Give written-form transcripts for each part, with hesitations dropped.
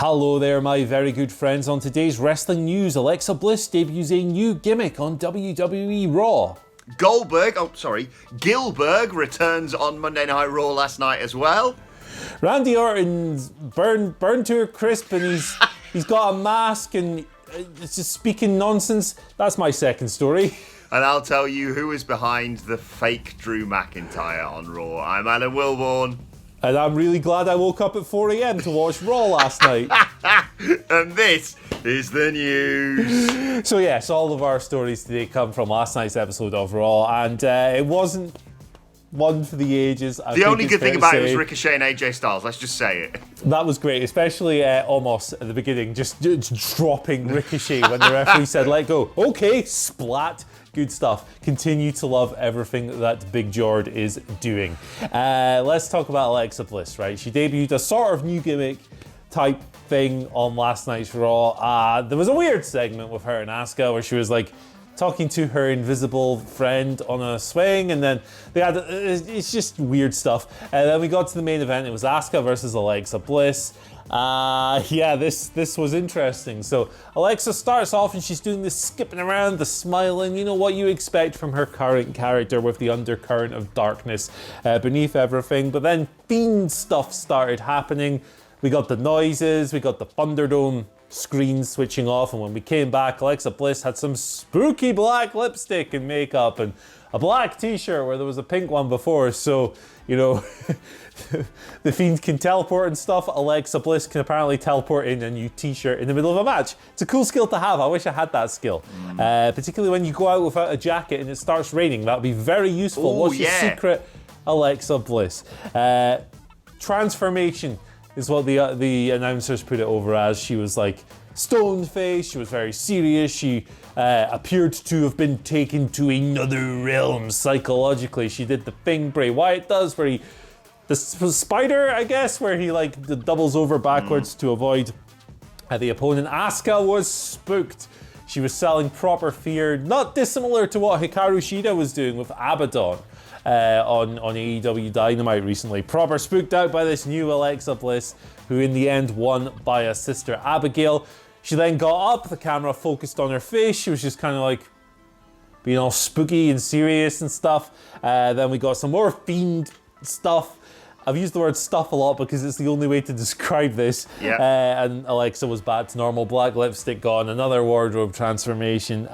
Hello there, my very good friends. On today's wrestling news, Alexa Bliss debuts a new gimmick on WWE Raw. Gillberg returns on Monday Night Raw last night as well. Randy Orton's burned to a crisp, and he's got a mask and it's just speaking nonsense. That's my second story. And I'll tell you who is behind the fake Drew McIntyre on Raw. I'm Alan Wilborn. And I'm really glad I woke up at 4 a.m. to watch Raw last night. And this is the news. So yes, all of our stories today come from last night's episode of Raw, and it wasn't one for the ages. The only good thing about it was Ricochet and AJ Styles, let's just say it. That was great, especially Omos at the beginning, just dropping Ricochet when the referee said, let go. Okay, splat. Good stuff. Continue to love everything that Big Jord is doing. Let's talk about Alexa Bliss, right? She debuted a sort of new gimmick type thing on last night's Raw. There was a weird segment with her and Asuka where she was like talking to her invisible friend on a swing, and then they had it's just weird stuff. And then we got to the main event. It was Asuka versus Alexa Bliss. This was interesting. So Alexa starts off and she's doing this skipping around, the smiling, you know what you expect from her current character with the undercurrent of darkness beneath everything. But then Fiend stuff started happening. We got the noises, we got the Thunderdome screen switching off, and when we came back, Alexa Bliss had some spooky black lipstick and makeup and a black t-shirt where there was a pink one before. So, you know, the Fiend can teleport and stuff. Alexa Bliss can apparently teleport in a new t-shirt in the middle of a match. It's a cool skill to have. I wish I had that skill. Particularly when you go out without a jacket and it starts raining. That would be very useful. Ooh, What's your secret, Alexa Bliss? Transformation is what the announcers put it over as. She was like stone-faced, she was very serious, she appeared to have been taken to another realm psychologically. She did the thing Bray Wyatt does where the spider, I guess, where he like doubles over backwards to avoid the opponent. Asuka was spooked. She was selling proper fear, not dissimilar to what Hikaru Shida was doing with Abaddon on AEW Dynamite recently. Proper spooked out by this new Alexa Bliss, who in the end won by a sister Abigail. She then got up, the camera focused on her face. She was just kind of like being all spooky and serious and stuff. Then we got some more Fiend stuff. I've used the word stuff a lot because it's the only way to describe this. Yeah. And Alexa was back to normal, black lipstick gone, another wardrobe transformation.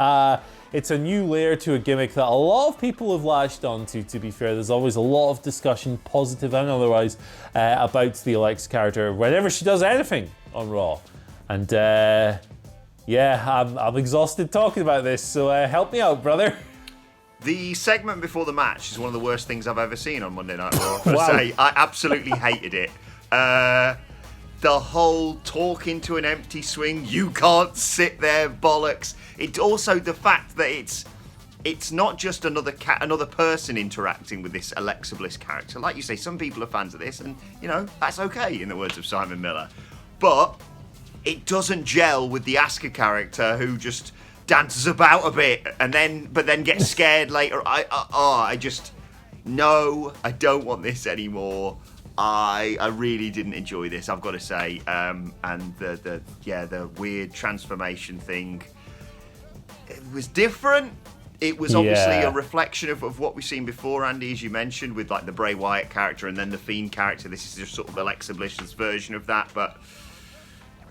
It's a new layer to a gimmick that a lot of people have latched onto, to be fair. There's always a lot of discussion, positive and otherwise, about the Alexa character whenever she does anything on Raw. And I'm exhausted talking about this, so help me out, brother. The segment before the match is one of the worst things I've ever seen on Monday Night Raw. Wow. I absolutely hated it. The whole talking to an empty swing, you can't sit there bollocks. It's also the fact that it's not just another person interacting with this Alexa Bliss character. Like you say, some people are fans of this, and you know that's okay in the words of Simon Miller. But it doesn't gel with the Asuka character, who just dances about a bit and then gets scared later. I don't want this anymore. I really didn't enjoy this, I've got to say. And the weird transformation thing, it was different. It was obviously a reflection of what we've seen before, Andy, as you mentioned, with like the Bray Wyatt character and then the Fiend character. This is just sort of Alexa Bliss's version of that, but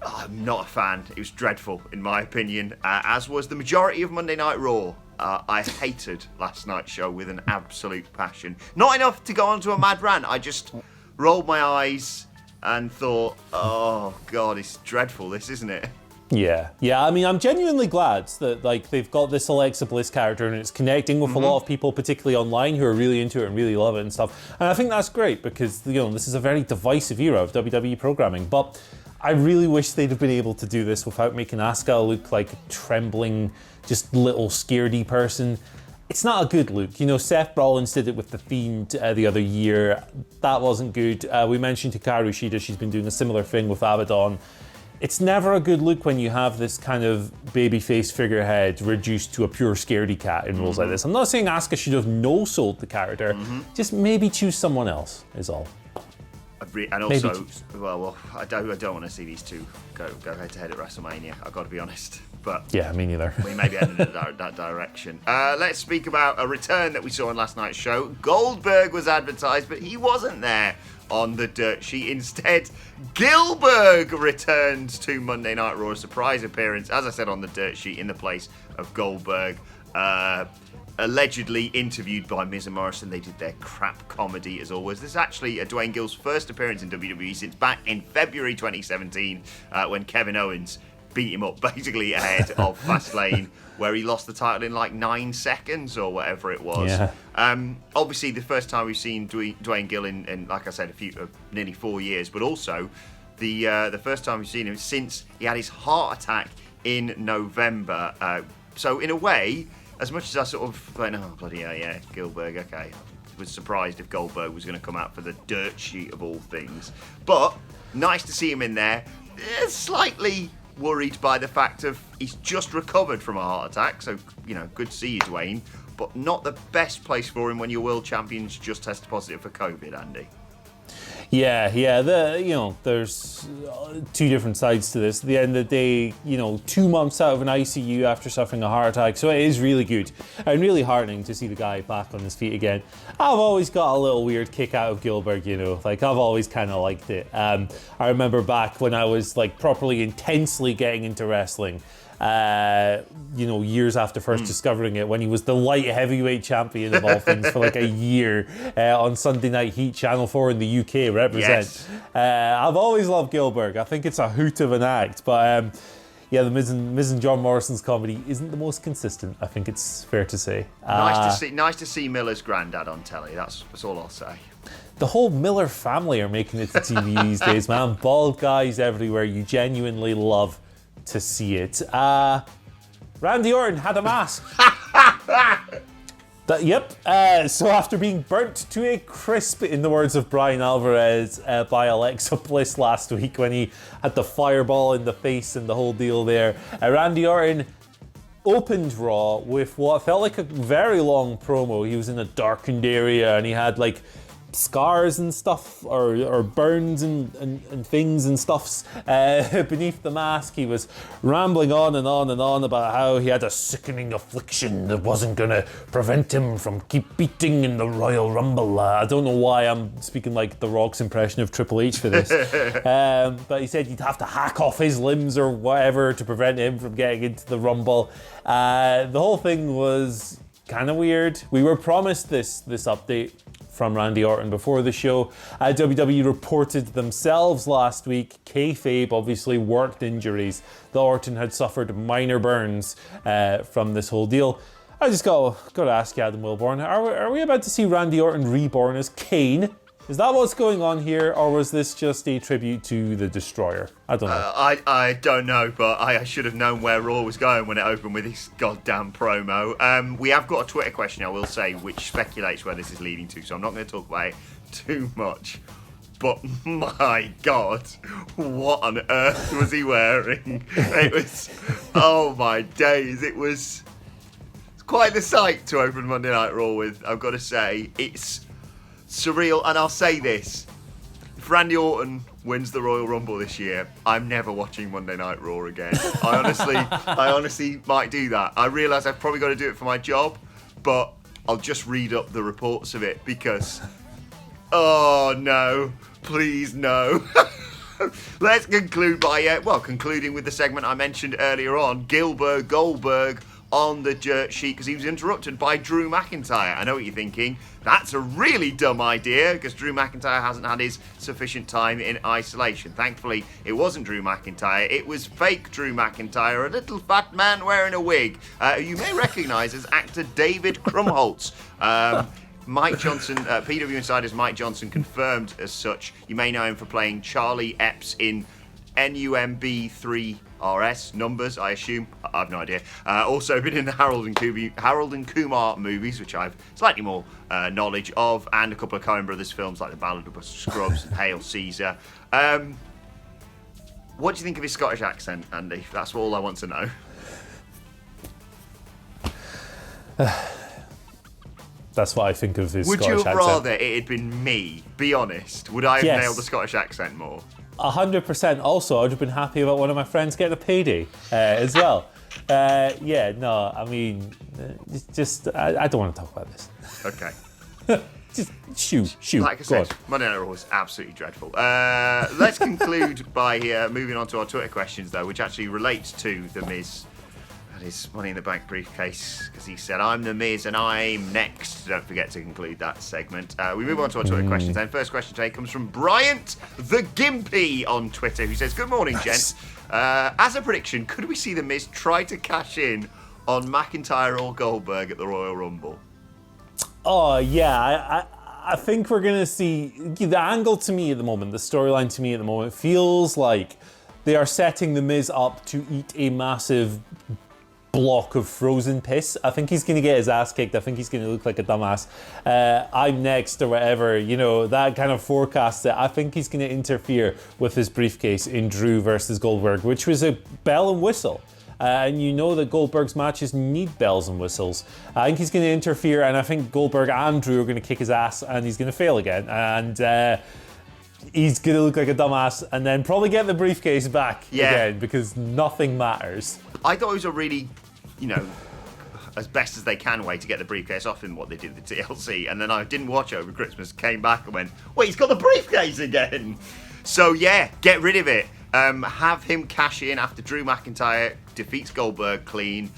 I'm not a fan. It was dreadful, in my opinion, as was the majority of Monday Night Raw. I hated last night's show with an absolute passion. Not enough to go on to a mad rant. I just rolled my eyes and thought, oh, God, it's dreadful, this, isn't it? Yeah. I mean, I'm genuinely glad that like they've got this Alexa Bliss character and it's connecting with a lot of people, particularly online, who are really into it and really love it and stuff. And I think that's great because, you know, this is a very divisive era of WWE programming. But I really wish they'd have been able to do this without making Asuka look like a trembling, just little scaredy person. It's not a good look. You know, Seth Rollins did it with The Fiend the other year. That wasn't good. We mentioned Hikaru Shida. She's been doing a similar thing with Abaddon. It's never a good look when you have this kind of babyface figurehead reduced to a pure scaredy cat in roles like this. I'm not saying Asuka should have no-sold the character, just maybe choose someone else is all. And also, well, I don't want to see these two go head to head at WrestleMania. I've got to be honest. But yeah, me neither. We may be heading in that direction. Let's speak about a return that we saw on last night's show. Goldberg was advertised, but he wasn't there on the dirt sheet. Instead, Gillberg returned to Monday Night Raw, a surprise appearance, as I said, on the dirt sheet in the place of Goldberg. Allegedly interviewed by Miz and Morrison. They did their crap comedy as always. This is actually Dwayne Gill's first appearance in WWE since back in February 2017 when Kevin Owens beat him up basically ahead of Fastlane, where he lost the title in like 9 seconds or whatever it was. Yeah. Obviously, the first time we've seen Dwayne Gill in like I said, nearly 4 years, but also the first time we've seen him since he had his heart attack in November. So in a way, as much as I sort of went, oh bloody hell, yeah, Gillberg, okay, I was surprised if Goldberg was going to come out for the dirt sheet of all things. But nice to see him in there. Slightly worried by the fact of he's just recovered from a heart attack, so good to see you, Dwayne, but not the best place for him when your world champions just tested positive for COVID, Andy. Yeah. There's two different sides to this. At the end of the day, 2 months out of an ICU after suffering a heart attack, so it is really good and really heartening to see the guy back on his feet again. I've always got a little weird kick out of Gillberg, like I've always kind of liked it. I remember back when I was like properly intensely getting into wrestling. Years after first discovering it, when he was the light heavyweight champion of all things for like a year on Sunday Night Heat, Channel 4 in the UK represent. Yes. I've always loved Gillberg. I think it's a hoot of an act, but the Miz and John Morrison's comedy isn't the most consistent, I think it's fair to say. Nice to see Miller's granddad on telly, that's all I'll say. The whole Miller family are making it to TV these days, man. Bald guys everywhere, you genuinely love to see it. Randy Orton had a mask. So after being burnt to a crisp, in the words of Brian Alvarez, by Alexa Bliss last week when he had the fireball in the face and the whole deal there, Randy Orton opened Raw with what felt like a very long promo. He was in a darkened area and he had like scars and stuff, or burns and things and stuffs beneath the mask. He was rambling on and on and on about how he had a sickening affliction that wasn't going to prevent him from keep beating in the Royal Rumble. I don't know why I'm speaking like The Rock's impression of Triple H for this. But he said you'd have to hack off his limbs or whatever to prevent him from getting into the Rumble. The whole thing was kind of weird. We were promised this update from Randy Orton before the show. WWE reported themselves last week, kayfabe, obviously worked injuries, that Orton had suffered minor burns from this whole deal. I just got to ask you, Adam Wilborn, are we about to see Randy Orton reborn as Kane? Is that what's going on here, or was this just a tribute to the Destroyer? I don't know. I don't know, but I should have known where Raw was going when it opened with this goddamn promo. We have got a Twitter question, I will say, which speculates where this is leading to, so I'm not going to talk about it too much. But my God, what on earth was he wearing? It was, oh my days, it's quite the sight to open Monday Night Raw with, I've got to say. It's surreal, and I'll say this: if Randy Orton wins the Royal Rumble this year, I'm never watching Monday Night Raw again. I honestly might do that. I realise I've probably got to do it for my job, but I'll just read up the reports of it because, oh no, please no. Let's conclude by, concluding with the segment I mentioned earlier on, Goldberg on the dirt sheet, because he was interrupted by Drew McIntyre. I know what you're thinking. That's a really dumb idea, because Drew McIntyre hasn't had his sufficient time in isolation. Thankfully, it wasn't Drew McIntyre. It was fake Drew McIntyre, a little fat man wearing a wig, who you may recognise as actor David Krumholtz. Mike Johnson, PW Insider's Mike Johnson confirmed as such. You may know him for playing Charlie Epps in NUMB 3RS numbers, I assume. I have no idea. Also been in the Harold and Kumar movies, which I have slightly more knowledge of, and a couple of Coen Brothers films like The Ballad of Buster Scruggs and Hail Caesar. What do you think of his Scottish accent, Andy? That's all I want to know. That's what I think of his Would Scottish you have accent. rather it had been me? Be honest. Would I have Yes. nailed the Scottish accent more? 100%. Also, I'd have been happy about one of my friends getting a payday as well. I don't want to talk about this. Okay. Just shoot. Like I Go on. said, Monday Night Raw was absolutely dreadful. Let's conclude by moving on to our Twitter questions, though, which actually relates to The Miz and his Money in the Bank briefcase, because he said, I'm The Miz and I'm next. Don't forget to conclude that segment. We move on to our Twitter questions, and first question today comes from Bryant the Gimpy on Twitter, who says, good morning, gents. As a prediction, could we see The Miz try to cash in on McIntyre or Goldberg at the Royal Rumble? Oh, yeah. I think we're going to see the angle to me at the moment, the storyline to me at the moment feels like they are setting The Miz up to eat a massive block of frozen piss. I think he's going to get his ass kicked. I think he's going to look like a dumbass. I'm next or whatever, that kind of forecasts it. I think he's going to interfere with his briefcase in Drew versus Goldberg, which was a bell and whistle. And you know that Goldberg's matches need bells and whistles. I think he's going to interfere, and I think Goldberg and Drew are going to kick his ass, and he's going to fail again. And he's going to look like a dumbass, and then probably get the briefcase back again, because nothing matters. I thought it was a really, as best as they can way to get the briefcase off him, what they did with the TLC. And then I didn't watch over Christmas, came back and went, wait, he's got the briefcase again. So yeah, get rid of it. Have him cash in after Drew McIntyre defeats Goldberg clean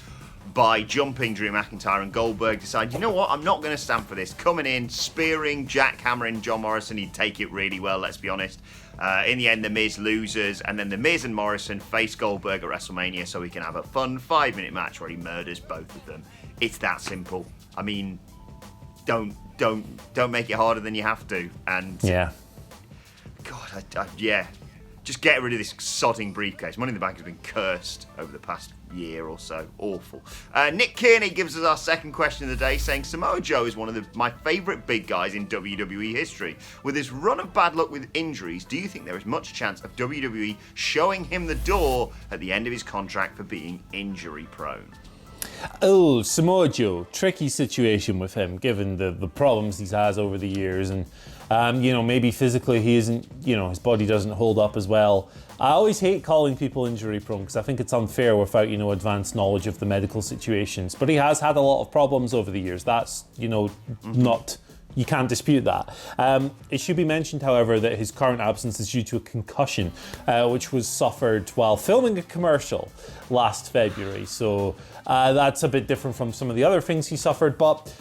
by jumping Drew McIntyre, and Goldberg decide, you know what, I'm not going to stand for this. Coming in, spearing, jackhammering John Morrison, he'd take it really well, let's be honest. In the end, The Miz loses, and then The Miz and Morrison face Goldberg at WrestleMania so he can have a fun 5-minute match where he murders both of them. It's that simple. I mean, don't make it harder than you have to. And yeah. God, yeah. Just get rid of this sodding briefcase. Money in the Bank has been cursed over the past year or so. Awful. Nick Kearney gives us our second question of the day, saying Samoa Joe is one of my favourite big guys in WWE history. With his run of bad luck with injuries, do you think there is much chance of WWE showing him the door at the end of his contract for being injury prone? Oh, Samoa Joe, tricky situation with him, given the problems he's had over the years, and maybe physically he isn't, his body doesn't hold up as well. I always hate calling people injury prone because I think it's unfair without, advanced knowledge of the medical situations. But he has had a lot of problems over the years. That's, not, you can't dispute that. It should be mentioned, however, that his current absence is due to a concussion, which was suffered while filming a commercial last February. So that's a bit different from some of the other things he suffered. But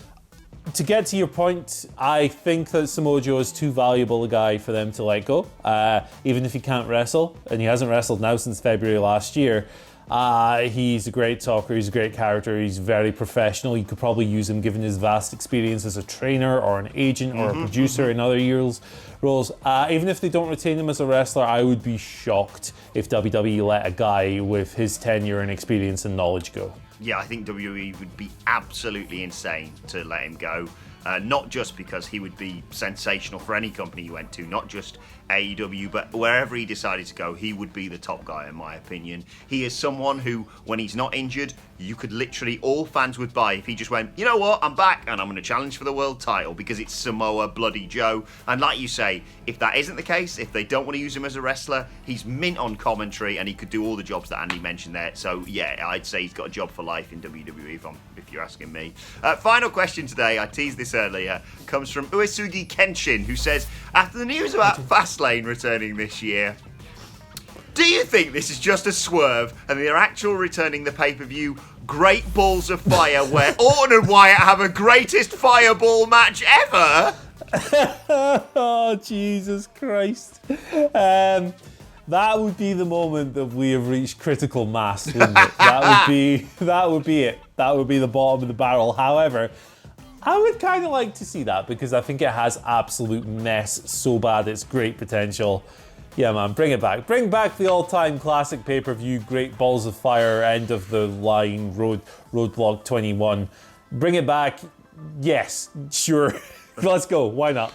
to get to your point, I think that Samoa Joe is too valuable a guy for them to let go, even if he can't wrestle, and he hasn't wrestled now since February last year. He's a great talker, he's a great character, he's very professional. You could probably use him given his vast experience as a trainer or an agent or a producer in other roles. Even if they don't retain him as a wrestler, I would be shocked if WWE let a guy with his tenure and experience and knowledge go. Yeah, I think WWE would be absolutely insane to let him go. Not just because he would be sensational for any company he went to, not just AEW, but wherever he decided to go, he would be the top guy, in my opinion. He is someone who, when he's not injured, you could literally, all fans would buy if he just went, you know what, I'm back and I'm going to challenge for the world title, because it's Samoa Bloody Joe. And like you say, if that isn't the case, if they don't want to use him as a wrestler, he's mint on commentary and he could do all the jobs that Andy mentioned there. So yeah, I'd say he's got a job for life in WWE if you're asking me. Final question today, I teased this earlier, comes from Uesugi Kenshin, who says, after the news about Fastlane returning this year, do you think this is just a swerve and they're actually returning the pay-per-view Great Balls of Fire where Orton and Wyatt have a greatest fireball match ever? Oh, Jesus Christ. That would be the moment that we have reached critical mass, wouldn't it? That would be it. That would be the bottom of the barrel. However, I would kind of like to see that because I think it has absolute mess so bad it's great potential. Yeah, man, bring it back. Bring back the all-time classic pay-per-view, Great Balls of Fire, end of the line, Roadblock 21. Bring it back. Yes, sure. Let's go. Why not?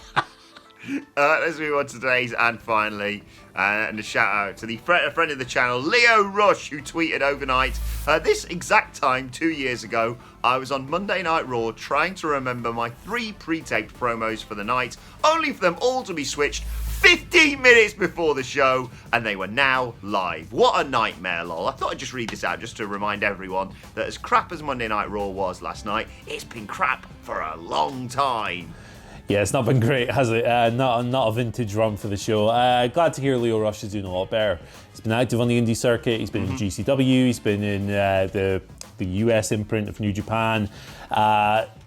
Let's move on to today's and finally. And a shout out to the friend of the channel, Leo Rush, who tweeted overnight, this exact time 2 years ago, I was on Monday Night Raw trying to remember my 3 pre-taped promos for the night, only for them all to be switched 15 minutes before the show, and they were now live. What a nightmare, lol. I thought I'd just read this out just to remind everyone that as crap as Monday Night Raw was last night, it's been crap for a long time. Yeah, it's not been great, has it? Not a vintage run for the show. Glad to hear Leo Rush is doing a lot better. He's been active on the indie circuit. He's been in GCW. He's been in the US imprint of New Japan.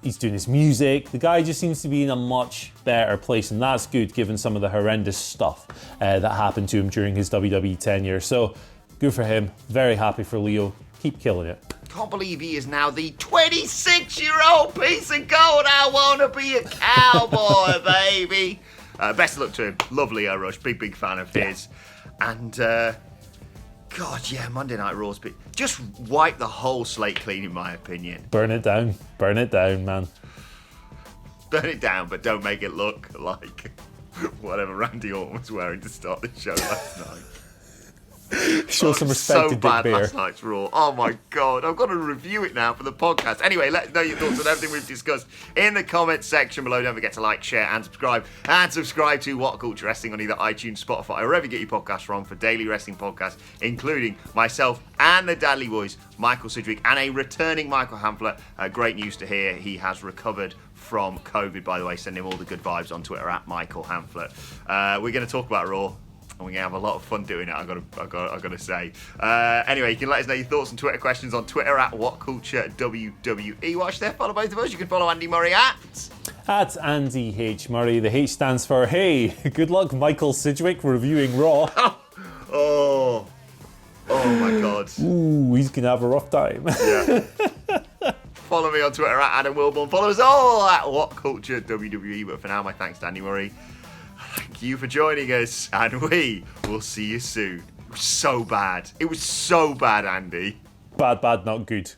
He's doing his music. The guy just seems to be in a much better place, and that's good given some of the horrendous stuff that happened to him during his WWE tenure. So good for him. Very happy for Leo. Keep killing it. Can't believe he is now the 26-year-old piece of gold. I want to be a cowboy, baby. Best of luck to him. Lovely, Rush. Big fan of his. And, God, yeah, Monday Night Raw's been... Just wipe the whole slate clean, in my opinion. Burn it down. Burn it down, man. Burn it down, but don't make it look like whatever Randy Orton was wearing to start the show last night. Show some respect to Dick bad Bear. Last night's Raw. Oh my God, I've got to review it now for the podcast. Anyway, let us know your thoughts on everything we've discussed in the comments section below. Don't forget to like, share, and subscribe. And subscribe to What Culture Wrestling on either iTunes, Spotify, or wherever you get your podcasts from for daily wrestling podcasts, including myself and the Dudley Boys, Michael Sidgwick, and a returning Michael Hamflett. Great news to hear. He has recovered from COVID, by the way. Send him all the good vibes on Twitter at Michael Hamflett. We're going to talk about Raw. And we're going to have a lot of fun doing it, I've got to say. Anyway, you can let us know your thoughts and Twitter questions on Twitter at WhatCultureWWE. Watch there, follow both of us. You can follow Andy Murray at Andy H. Murray. The H stands for, hey, good luck, Michael Sidgwick, reviewing Raw. Oh my God. Ooh, he's going to have a rough time. Yeah. Follow me on Twitter at Adam Wilborn. Follow us all at WhatCultureWWE. But for now, my thanks to Andy Murray. Thank you for joining us, and we will see you soon. It was so bad. It was so bad, Andy. Bad, not good.